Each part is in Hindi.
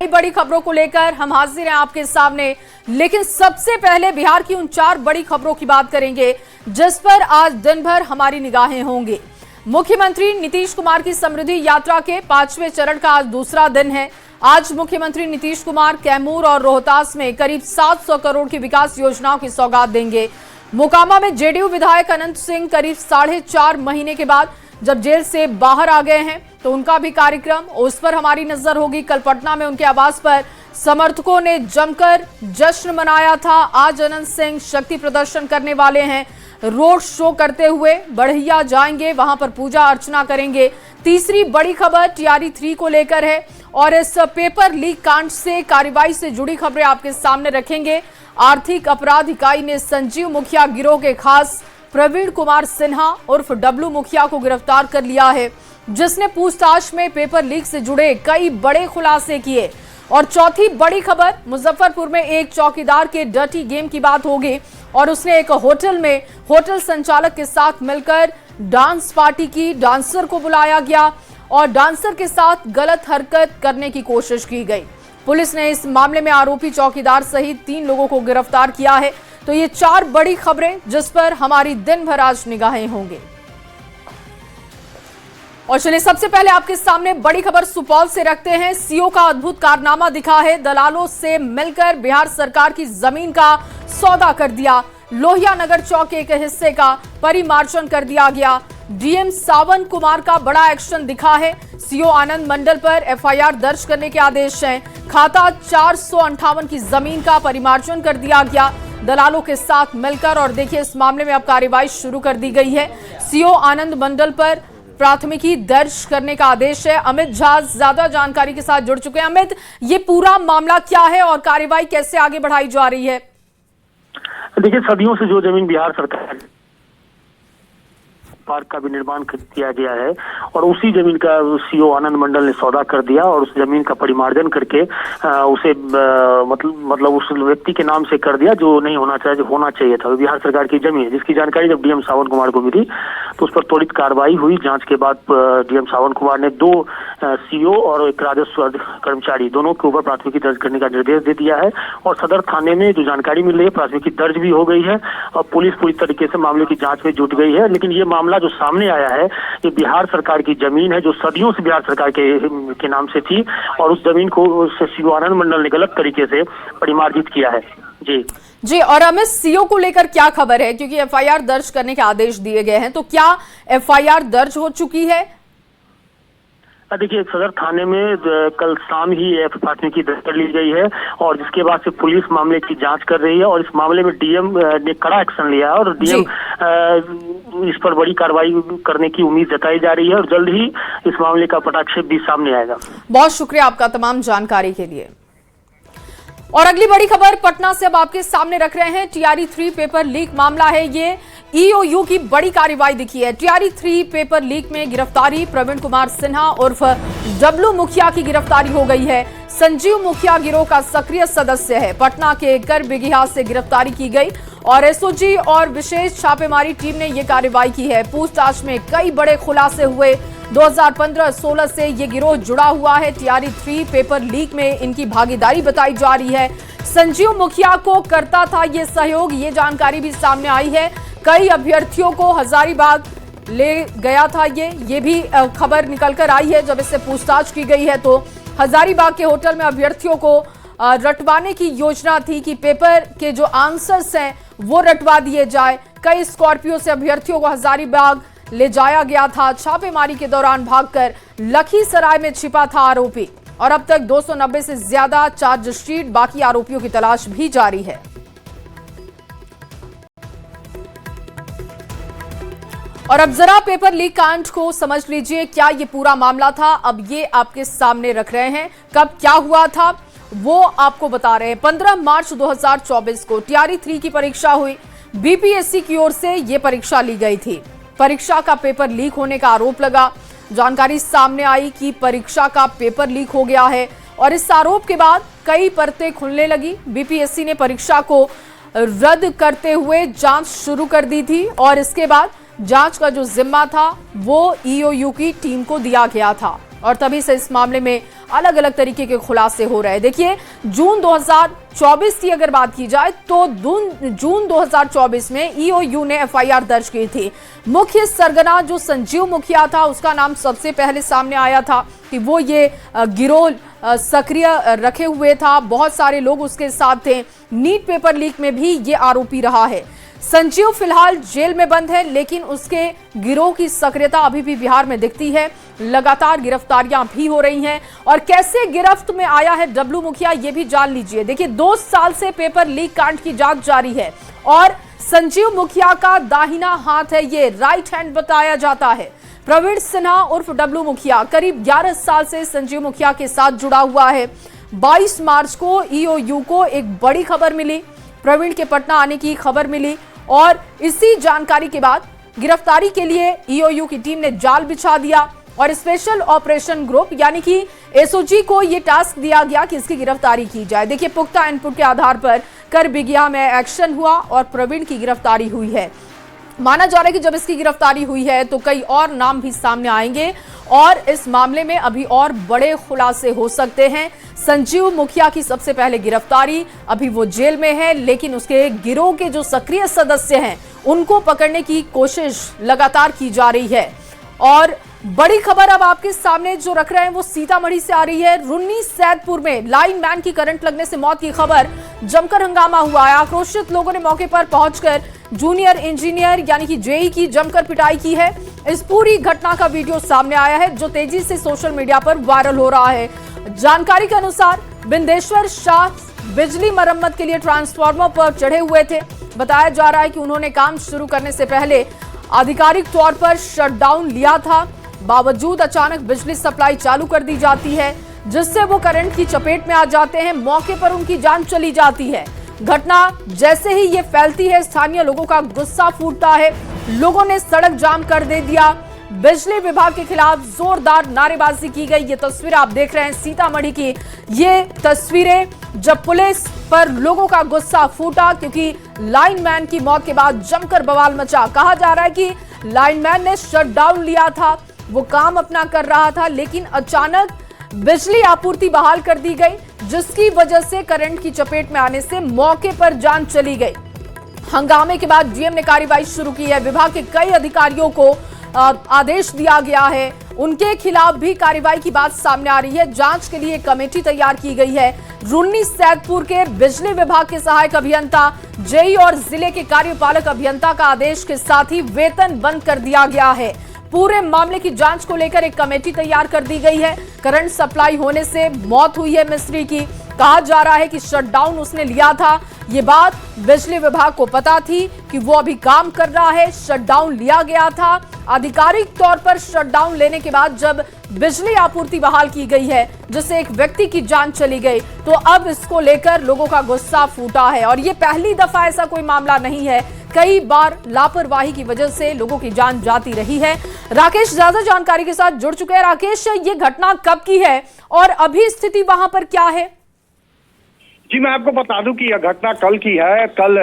कई बड़ी खबरों को लेकर हम हाजिर हैं आपके सामने। लेकिन सबसे पहले बिहार की उन 4 बड़ी खबरों की बात करेंगे जिस पर आज दिन भर हमारी निगाहें होंगी। मुख्यमंत्री नीतीश कुमार की समृद्धि यात्रा के 5वें चरण का आज दूसरा दिन है। आज मुख्यमंत्री नीतीश कुमार कैमूर और रोहतास में करीब 700 करोड़ की विकास योजनाओं की सौगात देंगे। मोकामा में जेडीयू विधायक अनंत सिंह करीब 4.5 महीने के बाद जब जेल से बाहर आ गए हैं तो उनका भी कार्यक्रम, उस पर हमारी नजर होगी। कल पटना में उनके आवास पर समर्थकों ने जमकर जश्न मनाया था। आज अनंत सिंह शक्ति प्रदर्शन करने वाले हैं, रोड शो करते हुए बढ़िया जाएंगे, वहां पर पूजा अर्चना करेंगे। तीसरी बड़ी खबर टीआरई 3 को लेकर है और इस पेपर लीक कांड से कार्रवाई से जुड़ी खबरें आपके सामने रखेंगे। आर्थिक अपराध इकाई ने संजीव मुखिया गिरोह के खास प्रवीण कुमार सिन्हा उर्फ डब्लू मुखिया को गिरफ्तार कर लिया है, जिसने पूछताछ में पेपर लीक से जुड़े कई बड़े खुलासे किए। और चौथी बड़ी खबर, मुजफ्फरपुर में एक चौकीदार के डर्टी गेम की बात होगी और उसने एक होटल में होटल संचालक के साथ मिलकर डांस पार्टी की। डांसर को बुलाया गया और डांसर के साथ गलत हरकत करने की कोशिश की गई। पुलिस ने इस मामले में आरोपी चौकीदार सहित 3 लोगों को गिरफ्तार किया है। तो ये 4 बड़ी खबरें जिस पर हमारी दिन भर आज निगाहें होंगी। और चलिए सबसे पहले आपके सामने बड़ी खबर सुपौल से रखते हैं। सीओ का अद्भुत कारनामा दिखा है। दलालों से मिलकर बिहार सरकार की जमीन का सौदा कर दिया। लोहिया नगर चौक के एक हिस्से का परिमार्जन कर दिया गया। डीएम सावन कुमार का बड़ा एक्शन दिखा है। सीओ आनंद मंडल पर एफआईआर दर्ज करने के आदेश हैं। खाता 458 की जमीन का परिमार्जन कर दिया गया दलालों के साथ मिलकर। और देखिए इस मामले में अब कार्रवाई शुरू कर दी गई है। सीओ आनंद मंडल पर प्राथमिकी दर्ज करने का आदेश है। अमित झा ज्यादा जानकारी के साथ जुड़ चुके हैं। अमित, ये पूरा मामला क्या है और कार्रवाई कैसे आगे बढ़ाई जा रही है? देखिए, सदियों से जो जमीन बिहार सरकार पार्क का भी निर्माण किया गया है और उसी जमीन का सीओ आनंद मंडल ने सौदा कर दिया और उस जमीन का परिमार्जन करके उसे मतलब उस व्यक्ति के नाम से कर दिया जो नहीं होना चाहिए, जो होना चाहिए था। बिहार सरकार की जमीन है जिसकी जानकारी जब डीएम सावन कुमार को मिली तो उस पर त्वरित कार्रवाई हुई। जांच के बाद डीएम सावन कुमार ने 2 सीओ और एक राजस्व कर्मचारी दोनों के ऊपर प्राथमिकी दर्ज करने का निर्देश दे दिया है। और सदर थाने में जो जानकारी मिल रही है प्राथमिकी दर्ज भी हो गई है और पुलिस पूरी तरीके से मामले की जांच में जुट गई है। लेकिन ये मामला जो सामने आया है ये बिहार सरकार की जमीन है जो सदियों से बिहार सरकार के नाम से थी और उस जमीन को सीओ आनंद मंडल ने गलत तरीके से परिमार्जित किया है। जी। और अमित, सीओ को लेकर क्या खबर है? क्योंकि एफआईआर दर्ज करने के आदेश दिए गए हैं, तो क्या एफआईआर दर्ज हो चुकी है? देखिए, सदर थाने में कल शाम ही प्राथमिकी दर्ज कर ली गई है और जिसके बाद से पुलिस मामले की जांच कर रही है और इस मामले में डीएम ने कड़ा एक्शन लिया है और डीएम इस पर बड़ी कार्रवाई करने की उम्मीद जताई जा रही है और जल्द ही इस मामले का पटाक्षेप भी सामने आएगा। बहुत शुक्रिया आपका तमाम जानकारी के लिए। और अगली बड़ी खबर पटना से अब आपके सामने रख रहे हैं। टीआरई 3 पेपर लीक मामला है ये। ईओयू की बड़ी कार्रवाई दिखी है। टीआरई 3 पेपर लीक में गिरफ्तारी, प्रवीण कुमार सिन्हा उर्फ डब्लू मुखिया की गिरफ्तारी हो गई है। संजीव मुखिया गिरोह का सक्रिय सदस्य है। पटना के कर बिगिहा से गिरफ्तारी की गई और एसओजी और विशेष छापेमारी टीम ने यह कार्रवाई की है। पूछताछ में कई बड़े खुलासे हुए। 2015-16 से ये गिरोह जुड़ा हुआ है। टीआरई 3 पेपर लीक में इनकी भागीदारी बताई जा रही है। संजीव मुखिया को करता था ये सहयोग, ये जानकारी भी सामने आई है। कई अभ्यर्थियों को हजारीबाग ले गया था ये भी खबर निकलकर आई है। जब इससे पूछताछ की गई है तो हजारीबाग के होटल में अभ्यर्थियों को रटवाने की योजना थी कि पेपर के जो आंसर्स हैं वो रटवा दिए जाए। कई स्कॉर्पियो से अभ्यर्थियों को हजारीबाग ले जाया गया था। छापेमारी के दौरान भागकर लखीसराय में छिपा था आरोपी और अब तक 290 से ज्यादा चार्जशीट, बाकी आरोपियों की तलाश भी जारी है। और अब जरा पेपर लीक कांड को समझ लीजिए, क्या ये पूरा मामला था। अब ये आपके सामने रख रहे हैं। कब क्या हुआ था वो आपको बता रहे हैं। 15 मार्च 2024 को टीआरई 3 की परीक्षा हुई। बीपीएससी की ओर से ये परीक्षा ली गई थी। परीक्षा का पेपर लीक होने का आरोप लगा। जानकारी सामने आई कि परीक्षा का पेपर लीक हो गया है और इस आरोप के बाद कई परतें खुलने लगी। बीपीएससी ने परीक्षा को रद्द करते हुए जांच शुरू कर दी थी और इसके बाद जांच का जो जिम्मा था वो ईओयू की टीम को दिया गया था। और तभी से इस मामले में अलग अलग तरीके के खुलासे हो रहे हैं। देखिए, जून 2024 की अगर बात की जाए तो जून 2024 में ईओयू ने एफआईआर दर्ज की थी। मुख्य सरगना जो संजीव मुखिया था, उसका नाम सबसे पहले सामने आया था कि वो ये गिरोह सक्रिय रखे हुए था, बहुत सारे लोग उसके साथ थे। नीट पेपर लीक में भी ये आरोपी रहा है। संजीव फिलहाल जेल में बंद है, लेकिन उसके गिरोह की सक्रियता अभी भी बिहार में दिखती है। लगातार गिरफ्तारियां भी हो रही हैं और कैसे गिरफ्त में आया है डब्लू मुखिया, ये भी जान लीजिए। देखिए, 2 साल से पेपर लीक कांड की जांच जारी है और संजीव मुखिया का दाहिना हाथ है, ये राइट हैंड बताया जाता है। प्रवीण सिन्हा उर्फ डब्लू मुखिया करीब 11 साल से संजीव मुखिया के साथ जुड़ा हुआ है। 22 मार्च को ईओयू को एक बड़ी खबर मिली, प्रवीण के पटना आने की खबर मिली और इसी जानकारी के बाद गिरफ्तारी के लिए ईओयू की टीम ने जाल बिछा दिया और स्पेशल ऑपरेशन ग्रुप यानी कि एसओजी को यह टास्क दिया गया कि इसकी गिरफ्तारी की जाए। देखिए, पुख्ता इनपुट के आधार पर कर बिगिया में एक्शन हुआ और प्रवीण की गिरफ्तारी हुई है। माना जा रहा है कि जब इसकी गिरफ्तारी हुई है तो कई और नाम भी सामने आएंगे और इस मामले में अभी और बड़े खुलासे हो सकते हैं। संजीव मुखिया की सबसे पहले गिरफ्तारी, अभी वो जेल में है, लेकिन उसके गिरोह के जो सक्रिय सदस्य हैं उनको पकड़ने की कोशिश लगातार की जा रही है। और बड़ी खबर अब आपके सामने जो रख रहे हैं वो सीतामढ़ी से आ रही है। रुन्नी सैदपुर में लाइनमैन की करंट लगने से मौत की खबर, जमकर हंगामा हुआ है। आक्रोशित लोगों ने मौके पर पहुंचकर जूनियर इंजीनियर यानी कि जेई की जमकर पिटाई की है। इस पूरी घटना का वीडियो सामने आया है जो तेजी से सोशल मीडिया पर वायरल हो रहा है। जानकारी के अनुसार बिंदेश्वर शाह बिजली मरम्मत के लिए ट्रांसफार्मर पर चढ़े हुए थे। बताया जा रहा है कि उन्होंने काम शुरू करने से पहले आधिकारिक तौर पर शटडाउन लिया था, बावजूद अचानक बिजली सप्लाई चालू कर दी जाती है जिससे वो करंट की चपेट में आ जाते हैं। मौके पर उनकी जान चली जाती है। घटना जैसे ही ये फैलती है, स्थानीय लोगों का गुस्सा फूटता है। लोगों ने सड़क जाम कर दे दिया। बिजली विभाग के खिलाफ जोरदार नारेबाजी की गई। ये तस्वीर आप देख रहे हैं सीतामढ़ी की, ये तस्वीरें जब पुलिस पर लोगों का गुस्सा फूटा क्योंकि लाइनमैन की मौत के बाद जमकर बवाल मचा। कहा जा रहा है कि लाइनमैन ने शटडाउन लिया था, वो काम अपना कर रहा था, लेकिन अचानक बिजली आपूर्ति बहाल कर दी गई जिसकी वजह से करंट की चपेट में आने से मौके पर जान चली गई। हंगामे के बाद डीएम ने कार्रवाई शुरू की है। विभाग के कई अधिकारियों को आदेश दिया गया है, उनके खिलाफ भी कार्रवाई की बात सामने आ रही है। जांच के लिए कमेटी तैयार की गई है। रुन्नी सैदपुर के बिजली विभाग के सहायक अभियंता, जेई और जिले के कार्यपालक अभियंता का आदेश के साथ ही वेतन बंद कर दिया गया है। पूरे मामले की जांच को लेकर एक कमेटी तैयार कर दी गई है। करंट सप्लाई होने से मौत हुई है मिस्त्री की। कहा जा रहा है कि शटडाउन उसने लिया था। ये बात बिजली विभाग को पता थी कि वो अभी काम कर रहा है, शटडाउन लिया गया था। आधिकारिक तौर पर शटडाउन लेने के बाद जब बिजली आपूर्ति बहाल की गई है जिससे एक व्यक्ति की जान चली गई, तो अब इसको लेकर लोगों का गुस्सा फूटा है। और ये पहली दफा ऐसा कोई मामला नहीं है, कई बार लापरवाही की वजह से लोगों की जान जाती रही है। राकेश ज्यादा जानकारी के साथ जुड़ चुके हैं। राकेश, ये घटना कब की है और अभी स्थिति वहां पर क्या है? जी, मैं आपको बता दूं कि यह घटना कल की है। कल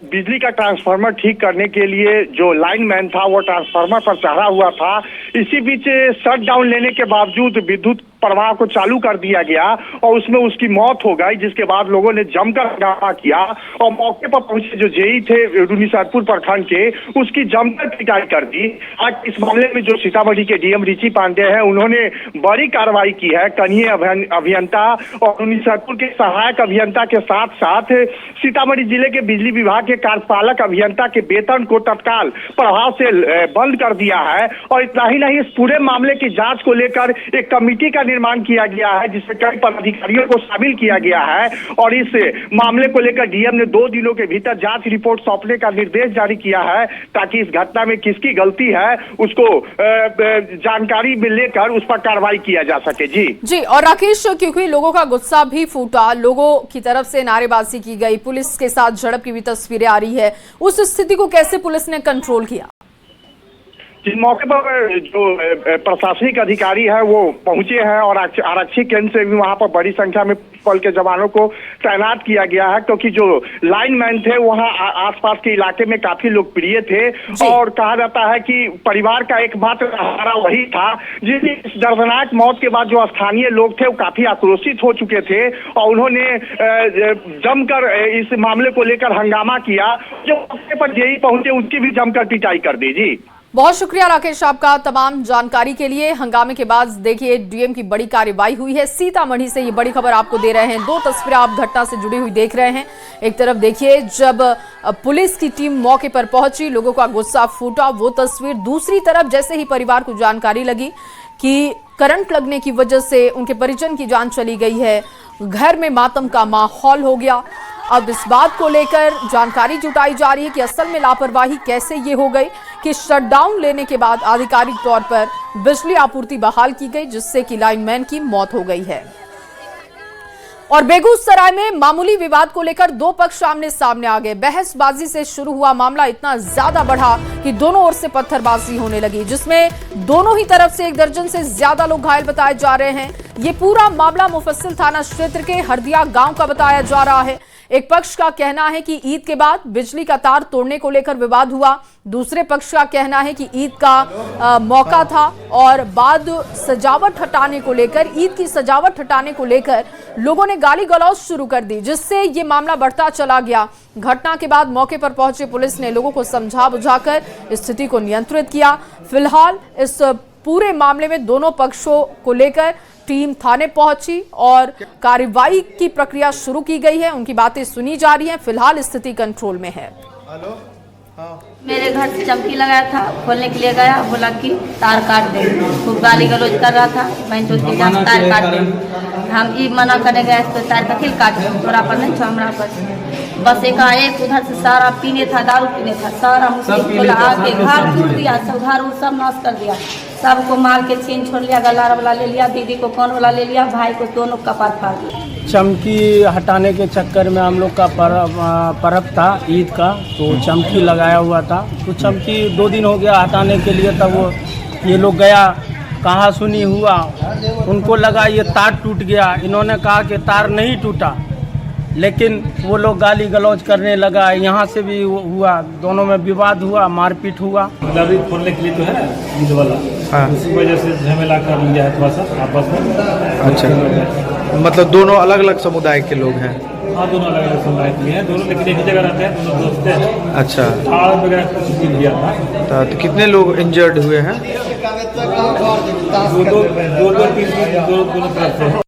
बिजली का ट्रांसफार्मर ठीक करने के लिए जो लाइनमैन था वो ट्रांसफार्मर पर चढ़ा हुआ था। इसी बीच शटडाउन लेने के बावजूद विद्युत प्रवाह को चालू कर दिया गया और उसमें उसकी मौत हो गई, जिसके बाद लोगों ने जमकर हंगामा किया और मौके पर पहुंचे जो जेई थे रुन्नी सैदपुर प्रखंड के, उसकी जमकर पिटाई कर दी। आज इस मामले में जो सीतामढ़ी के डीएम रिची पांडे हैं, उन्होंने बड़ी कार्रवाई की है। कनीय अभियंता और रुन्नी सैदपुर के सहायक अभियंता के साथ साथ सीतामढ़ी जिले के बिजली विभाग के कार्यपालक अभियंता के वेतन को तत्काल प्रभाव से बंद कर दिया है। और इतना ही नहीं, इस पूरे मामले की जांच को लेकर एक कमेटी का निर्माण किया गया है जिसमें कई पदाधिकारियों को शामिल किया गया है। और इस मामले को लेकर डीएम ने 2 दिनों के भीतर जांच रिपोर्ट सौंपने का निर्देश जारी किया है ताकि इस घटना में किसकी गलती है उसको जानकारी में लेकर उस पर कार्रवाई किया जा सके। जी और राकेश, क्योंकि लोगों का गुस्सा भी फूटा, लोगों की तरफ से नारेबाजी की गई, पुलिस के साथ झड़प की भी तस्वीरें आ रही है, उस स्थिति को कैसे पुलिस ने कंट्रोल किया? जिस मौके पर जो प्रशासनिक अधिकारी है वो पहुंचे हैं और आरक्षी केंद्र से भी वहां पर बड़ी संख्या में पुलिस के जवानों को तैनात किया गया है, क्योंकि जो लाइनमैन थे वहां आसपास के इलाके में काफी लोकप्रिय थे और कहा जाता है कि परिवार का एकमात्र सहारा वही था। जिस दर्दनाक मौत के बाद जो स्थानीय लोग थे वो काफी आक्रोशित हो चुके थे और उन्होंने जमकर इस मामले को लेकर हंगामा किया। जो मौके पर जेई पहुंचे उसकी भी जमकर पिटाई कर दी। जी बहुत शुक्रिया राकेश आपका तमाम जानकारी के लिए। हंगामे के बाद देखिए डीएम की बड़ी कार्रवाई हुई है। सीतामढ़ी से ये बड़ी खबर आपको दे रहे हैं। दो तस्वीरें आप घटना से जुड़ी हुई देख रहे हैं। एक तरफ देखिए जब पुलिस की टीम मौके पर पहुंची, लोगों का गुस्सा फूटा, वो तस्वीर। दूसरी तरफ जैसे ही परिवार को जानकारी लगी कि करंट लगने की वजह से उनके परिजन की जान चली गई है, घर में मातम का माहौल हो गया। अब इस बात को लेकर जानकारी जुटाई जा रही है कि असल में लापरवाही कैसे ये हो गई कि शटडाउन लेने के बाद आधिकारिक तौर पर बिजली आपूर्ति बहाल की गई, जिससे कि लाइनमैन की मौत हो गई है। और बेगूसराय में मामूली विवाद को लेकर दो पक्ष आमने सामने आ गए। बहसबाजी से शुरू हुआ मामला इतना ज्यादा बढ़ा कि दोनों ओर से पत्थरबाजी होने लगी, जिसमें दोनों ही तरफ से 1 दर्जन से ज्यादा लोग घायल बताए जा रहे हैं। ये पूरा मामला मुफस्सिल थाना क्षेत्र के हरदिया गांव का बताया जा रहा है। एक पक्ष का कहना है कि ईद के बाद बिजली का तार तोड़ने को लेकर विवाद हुआ। दूसरे पक्ष का कहना है कि ईद का मौका था और बाद सजावट हटाने को लेकर, ईद की सजावट हटाने को लेकर लोगों ने गाली गलौज शुरू कर दी, जिससे ये मामला बढ़ता चला गया। घटना के बाद मौके पर पहुंचे पुलिस ने लोगों को समझा बुझाकर स्थिति को नियंत्रित किया। फिलहाल इस पूरे मामले में दोनों पक्षों को लेकर टीम थाने पहुंची और कार्रवाई की प्रक्रिया शुरू की गई है। उनकी बातें सुनी जा रही हैं। फिलहाल स्थिति कंट्रोल में है। मेरे घर से चमकी लगाया था, खोलने के लिए गया, बोला कि तार काट दे। खूब गाली गलौज कर रहा था, मैं तो तार काट दे। हम ये मना करने गए तो तार का खिल काट दे, तोरा पर नहीं हमरा पर। बस एक उधर से सारा पीने था, दारू पीने था, सारा मुस्लिम आके घर टूट दिया, सब घर सब नाश कर दिया। सबको मार के चेन छोड़ लिया, गला वाला ले लिया, दीदी को कौन वाला ले लिया, भाई को दोनों कपार फाड़ दिया। चमकी हटाने के चक्कर में हम लोग का पर्व था ईद का, तो चमकी लगाया हुआ था। तो चमकी 2 दिन हो गया हटाने के लिए, तब वो ये लोग गया, कहाँ सुनी हुआ, उनको लगा ये तार टूट गया। इन्होंने कहा कि तार नहीं टूटा, लेकिन वो लोग गाली गलौज करने लगा। यहाँ से भी हुआ, दोनों में विवाद हुआ, मारपीट हुआ। गुलाबी खोलने के लिए तो है ईद वाला, हाँ। उसी वजह से झमेला कर लिया है थोड़ा सा आपस में। अच्छा, मतलब दोनों अलग अलग समुदाय के लोग हैं? हाँ, दोनों अलग अलग समुदाय के हैं, दोनों लेकिन एक ही जगह रहते हैं, दोनों दोस्त हैं। अच्छा, तार वगैरह कुछ भी लिया था। तो कितने लोग इंजर्ड हुए हैं? दोनों तरफ से।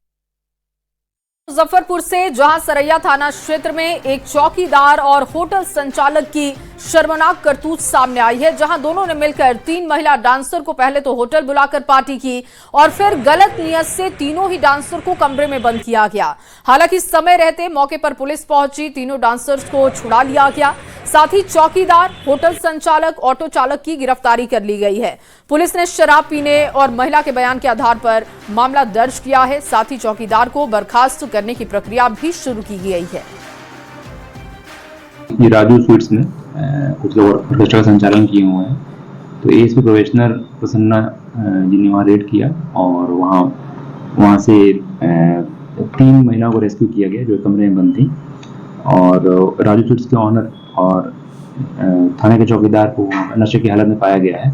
मुजफ्फरपुर से, जहां सरैया थाना क्षेत्र में एक चौकीदार और होटल संचालक की शर्मनाक करतूत सामने आई है, जहां दोनों ने मिलकर 3 महिला डांसर को पहले तो होटल बुलाकर पार्टी की और फिर गलत नियत से तीनों ही डांसर को कमरे में बंद किया गया। हालांकि समय रहते मौके पर पुलिस पहुंची, तीनों डांसर्स को छुड़ा लिया गया। साथ ही चौकीदार, होटल संचालक, ऑटो चालक की गिरफ्तारी कर ली गई है। पुलिस ने शराब पीने और महिला के बयान के आधार पर मामला दर्ज किया है। साथ ही चौकीदार को बर्खास्त करने की प्रक्रिया भी शुरू की गई है। ये राजू स्वीट्स में कुछ लोग ऑर्केस्ट्रा का संचालन किए हुए हैं, तो एएसपी प्रोबेशनर प्रसन्ना जी ने वहाँ रेड किया और वहाँ से 3 महिलाओं को रेस्क्यू किया गया जो कमरे में बंद थी। और राजू स्वीट्स के ऑनर और थाने के चौकीदार को नशे की हालत में पाया गया है।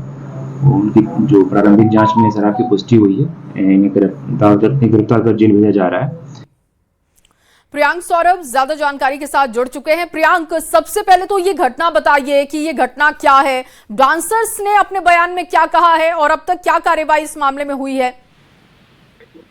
उनकी जो प्रारंभिक जांच में शराब की पुष्टि हुई है, इन्हें गिरफ्तार कर जेल भेजा जा रहा है। प्रियांक सौरभ ज्यादा जानकारी के साथ जुड़ चुके हैं। प्रियांक, सबसे पहले तो ये घटना बताइए कि ये घटना क्या है, डांसर्स ने अपने बयान में क्या कहा है और अब तक क्या कार्रवाई इस मामले में हुई है?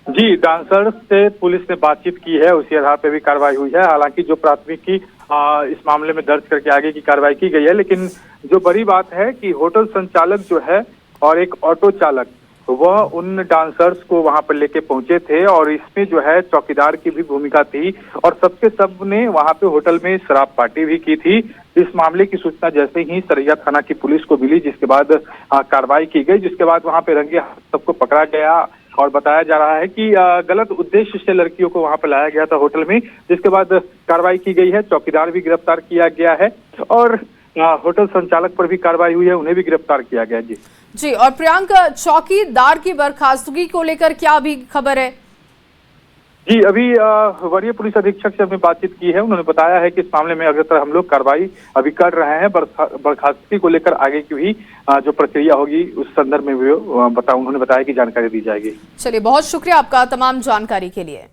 जी, डांसर्स से पुलिस ने बातचीत की है, उसी आधार पर भी कार्रवाई हुई है। हालांकि जो प्राथमिकी इस मामले में दर्ज करके आगे की कार्रवाई की गई है, लेकिन जो बड़ी बात है कि होटल संचालक जो है और एक ऑटो चालक, वह उन डांसर्स को वहां पर लेके पहुंचे थे और इसमें जो है चौकीदार की भी भूमिका थी और सब ने वहां पे होटल में शराब पार्टी भी की थी। इस मामले की सूचना जैसे ही सरैया थाना की पुलिस को मिली, जिसके बाद कार्रवाई की गई, जिसके बाद वहां पे रंगे हाथ सबको पकड़ा गया और बताया जा रहा है कि गलत उद्देश्य से लड़कियों को वहां पर लाया गया था होटल में, जिसके बाद कार्रवाई की गई है। चौकीदार भी गिरफ्तार किया गया है और होटल संचालक पर भी कार्रवाई हुई है, उन्हें भी गिरफ्तार किया गया। जी और प्रियांक, चौकीदार की बर्खास्तगी को लेकर क्या अभी खबर है? जी, अभी वरीय पुलिस अधीक्षक से हमने बातचीत की है, उन्होंने बताया है कि इस मामले में अग्रसर हम लोग कार्रवाई अभी कर रहे हैं। बर्खास्तगी को लेकर आगे की भी जो प्रक्रिया होगी उस संदर्भ में भी उन्होंने बताया कि जानकारी दी जाएगी। चलिए, बहुत शुक्रिया आपका तमाम जानकारी के लिए।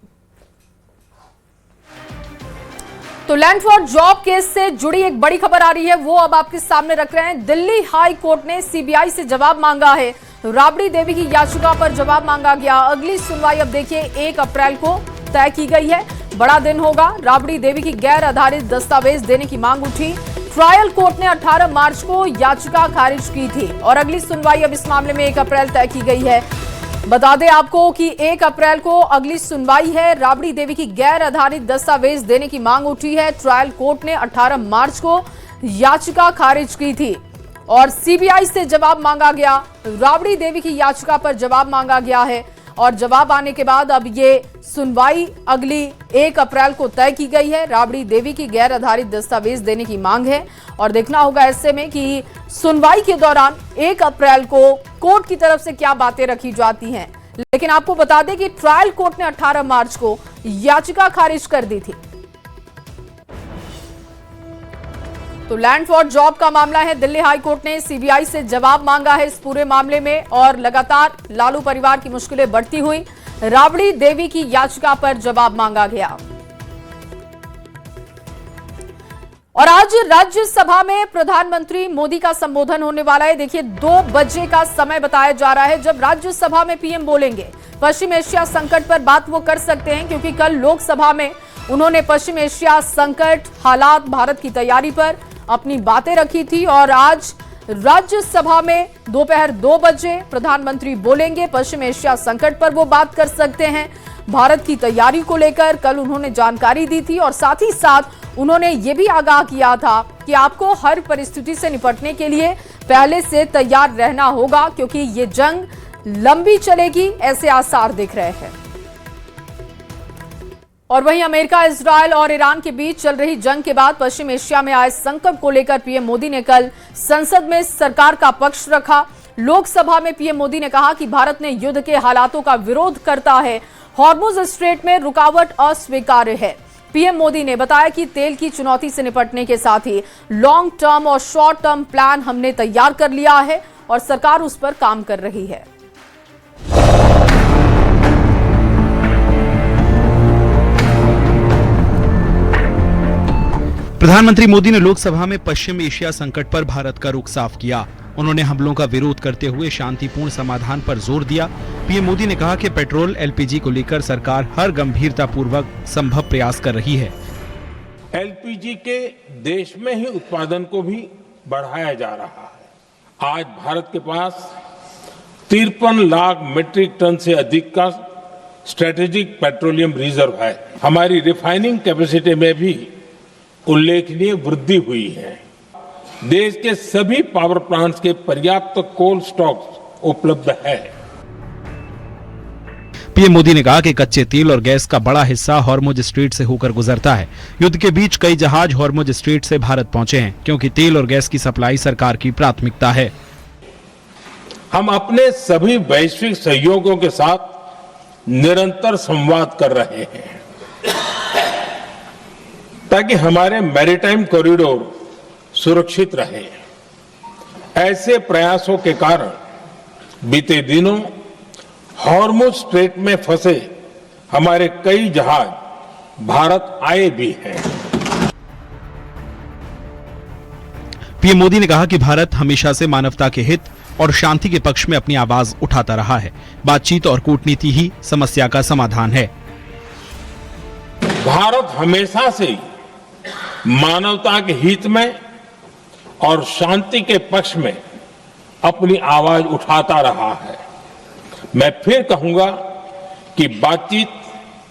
तो लैंड फॉर जॉब केस से जुड़ी एक बड़ी खबर आ रही है, वो अब आपके सामने रख रहे हैं। दिल्ली हाई कोर्ट ने सीबीआई से जवाब मांगा है। राबड़ी देवी की याचिका पर जवाब मांगा गया। अगली सुनवाई अब देखिए 1 अप्रैल को तय की गई है। बड़ा दिन होगा। राबड़ी देवी की गैर आधारित दस्तावेज देने की मांग उठी। ट्रायल कोर्ट ने 18 मार्च को याचिका खारिज की थी और अगली सुनवाई अब इस मामले में 1 अप्रैल तय की गई है। बता दें आपको कि 1 अप्रैल को अगली सुनवाई है। राबड़ी देवी की गैर आधारित दस्तावेज देने की मांग उठी है। ट्रायल कोर्ट ने 18 मार्च को याचिका खारिज की थी और सीबीआई से जवाब मांगा गया। राबड़ी देवी की याचिका पर जवाब मांगा गया है और जवाब आने के बाद अब ये सुनवाई अगली 1 अप्रैल को तय की गई है। राबड़ी देवी की गैर आधारित दस्तावेज देने की मांग है और देखना होगा ऐसे में कि सुनवाई के दौरान 1 अप्रैल को कोर्ट की तरफ से क्या बातें रखी जाती हैं। लेकिन आपको बता दें कि ट्रायल कोर्ट ने 18 मार्च को याचिका खारिज कर दी थी। तो लैंड फॉर जॉब का मामला है। दिल्ली हाई कोर्ट ने सीबीआई से जवाब मांगा है इस पूरे मामले में और लगातार लालू परिवार की मुश्किलें बढ़ती हुई राबड़ी देवी की याचिका पर जवाब मांगा गया। और आज राज्यसभा में प्रधानमंत्री मोदी का संबोधन होने वाला है। देखिए 2 बजे का समय बताया जा रहा है जब राज्यसभा में पीएम बोलेंगे। पश्चिम एशिया संकट पर बात वो कर सकते हैं क्योंकि कल लोकसभा में उन्होंने पश्चिम एशिया संकट, हालात, भारत की तैयारी पर अपनी बातें रखी थी और आज राज्यसभा में दोपहर 2 बजे प्रधानमंत्री बोलेंगे। पश्चिम एशिया संकट पर वो बात कर सकते हैं। भारत की तैयारी को लेकर कल उन्होंने जानकारी दी थी और साथ ही साथ उन्होंने ये भी आगाह किया था कि आपको हर परिस्थिति से निपटने के लिए पहले से तैयार रहना होगा क्योंकि ये जंग लंबी चलेगी, ऐसे आसार दिख रहे हैं। और वहीं अमेरिका, इजरायल और ईरान के बीच चल रही जंग के बाद पश्चिम एशिया में आए संकट को लेकर पीएम मोदी ने कल संसद में सरकार का पक्ष रखा। लोकसभा में पीएम मोदी ने कहा कि भारत ने युद्ध के हालातों का विरोध करता है। हॉर्मुज स्ट्रेट में रुकावट अस्वीकार्य है। पीएम मोदी ने बताया कि तेल की चुनौती से निपटने के साथ ही लॉन्ग टर्म और शॉर्ट टर्म प्लान हमने तैयार कर लिया है और सरकार उस पर काम कर रही है। प्रधानमंत्री मोदी ने लोकसभा में पश्चिम एशिया संकट पर भारत का रुख साफ किया। उन्होंने हमलों का विरोध करते हुए शांतिपूर्ण समाधान पर जोर दिया। पीएम मोदी ने कहा कि पेट्रोल, एलपीजी को लेकर सरकार हर गंभीरतापूर्वक संभव प्रयास कर रही है। एलपीजी के देश में ही उत्पादन को भी बढ़ाया जा रहा है। आज भारत के पास 53 लाख मीट्रिक टन से अधिक का स्ट्रेटेजिक पेट्रोलियम रिजर्व है। हमारी रिफाइनिंग कैपेसिटी में भी उल्लेखनीय वृद्धि हुई है। देश के सभी पावर प्लांट्स के पर्याप्त कोल स्टॉक्स उपलब्ध है। पीएम मोदी ने कहा कि कच्चे तेल और गैस का बड़ा हिस्सा हॉर्मुज स्ट्रेट से होकर गुजरता है। युद्ध के बीच कई जहाज हॉर्मुज स्ट्रेट से भारत पहुंचे हैं क्योंकि तेल और गैस की सप्लाई सरकार की प्राथमिकता है। हम अपने सभी वैश्विक सहयोगियों के साथ निरंतर संवाद कर रहे हैं ताकि हमारे मैरीटाइम कॉरिडोर सुरक्षित रहे। ऐसे प्रयासों के कारण बीते दिनों हॉर्मुज स्ट्रेट में फंसे हमारे कई जहाज भारत आए भी हैं। पीएम मोदी ने कहा कि भारत हमेशा से मानवता के हित और शांति के पक्ष में अपनी आवाज उठाता रहा है। बातचीत और कूटनीति ही समस्या का समाधान है। भारत हमेशा से मानवता के हित में और शांति के पक्ष में अपनी आवाज उठाता रहा है। मैं फिर कहूंगा कि बातचीत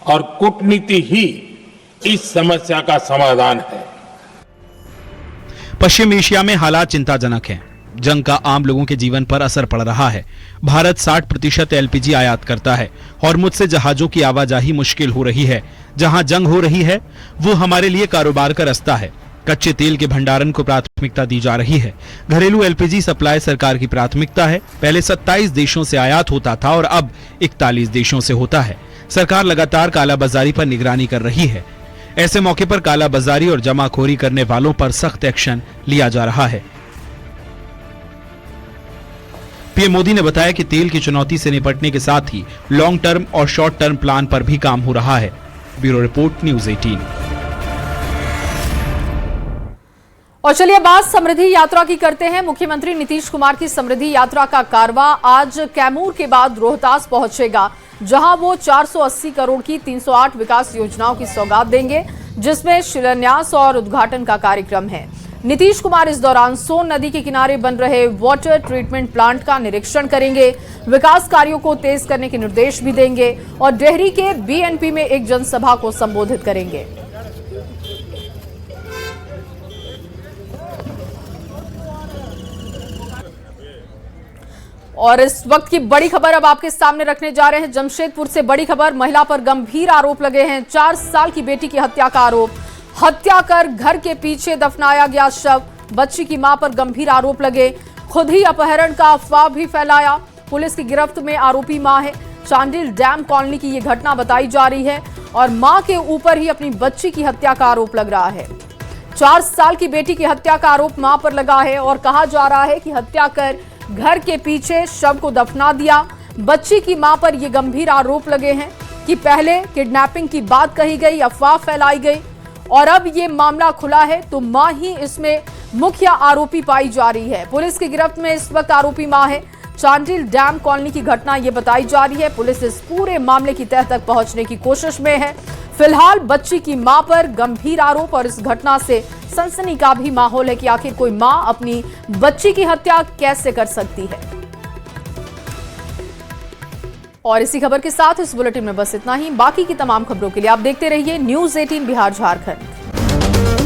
और कूटनीति ही इस समस्या का समाधान है। पश्चिम एशिया में हालात चिंताजनक हैं। जंग का आम लोगों के जीवन पर असर पड़ रहा है। भारत 60% एलपीजी आयात करता है। हॉर्मुज से जहाजों की आवाजाही मुश्किल हो रही है। जहां जंग हो रही है वो हमारे लिए कारोबार का रास्ता है। कच्चे तेल के भंडारण को प्राथमिकता दी जा रही है। घरेलू एलपीजी सप्लाई सरकार की प्राथमिकता है। पहले 27 देशों से आयात होता था और अब 41 देशों से होता है। सरकार लगातार कालाबाजारी पर निगरानी कर रही है। ऐसे मौके पर कालाबाजारी और जमाखोरी करने वालों पर सख्त एक्शन लिया जा रहा है। पीएम मोदी ने बताया कि तेल की चुनौती से निपटने के साथ ही लॉन्ग टर्म और शॉर्ट टर्म प्लान पर भी काम हो रहा है। Bureau report, news 18। और चलिए बात समृद्धि यात्रा की करते हैं। मुख्यमंत्री नीतीश कुमार की समृद्धि यात्रा का कारवां आज कैमूर के बाद रोहतास पहुंचेगा, जहां वो 480 करोड़ की 308 विकास योजनाओं की सौगात देंगे, जिसमें शिलान्यास और उद्घाटन का कार्यक्रम है। नीतीश कुमार इस दौरान सोन नदी के किनारे बन रहे वाटर ट्रीटमेंट प्लांट का निरीक्षण करेंगे, विकास कार्यों को तेज करने के निर्देश भी देंगे और डेहरी के बीएनपी में एक जनसभा को संबोधित करेंगे। और इस वक्त की बड़ी खबर अब आपके सामने रखने जा रहे हैं। जमशेदपुर से बड़ी खबर, महिला पर गंभीर आरोप लगे हैं। 4 साल की बेटी की हत्या का आरोप, हत्या कर घर के पीछे दफनाया गया शव। बच्ची की मां पर गंभीर आरोप लगे, खुद ही अपहरण का अफवाह भी फैलाया। पुलिस की गिरफ्त में आरोपी मां है। चांडिल डैम कॉलोनी की यह घटना बताई जा रही है और मां के ऊपर ही अपनी बच्ची की हत्या का आरोप लग रहा है। 4 साल की बेटी की हत्या का आरोप मां पर लगा है और कहा जा रहा है कि हत्या कर घर के पीछे शव को दफना दिया। बच्ची की मां पर यह गंभीर आरोप लगे हैं कि पहले किडनैपिंग की बात कही गई, अफवाह फैलाई गई और अब ये मामला खुला है तो मां ही इसमें मुख्य आरोपी पाई जा रही है। पुलिस की गिरफ्त में इस वक्त आरोपी मां है। चांडिल डैम कॉलोनी की घटना ये बताई जा रही है। पुलिस इस पूरे मामले की तह तक पहुंचने की कोशिश में है। फिलहाल बच्ची की मां पर गंभीर आरोप और इस घटना से सनसनी का भी माहौल है कि आखिर कोई मां अपनी बच्ची की हत्या कैसे कर सकती है। और इसी खबर के साथ इस बुलेटिन में बस इतना ही। बाकी की तमाम खबरों के लिए आप देखते रहिए न्यूज़ 18 बिहार झारखंड।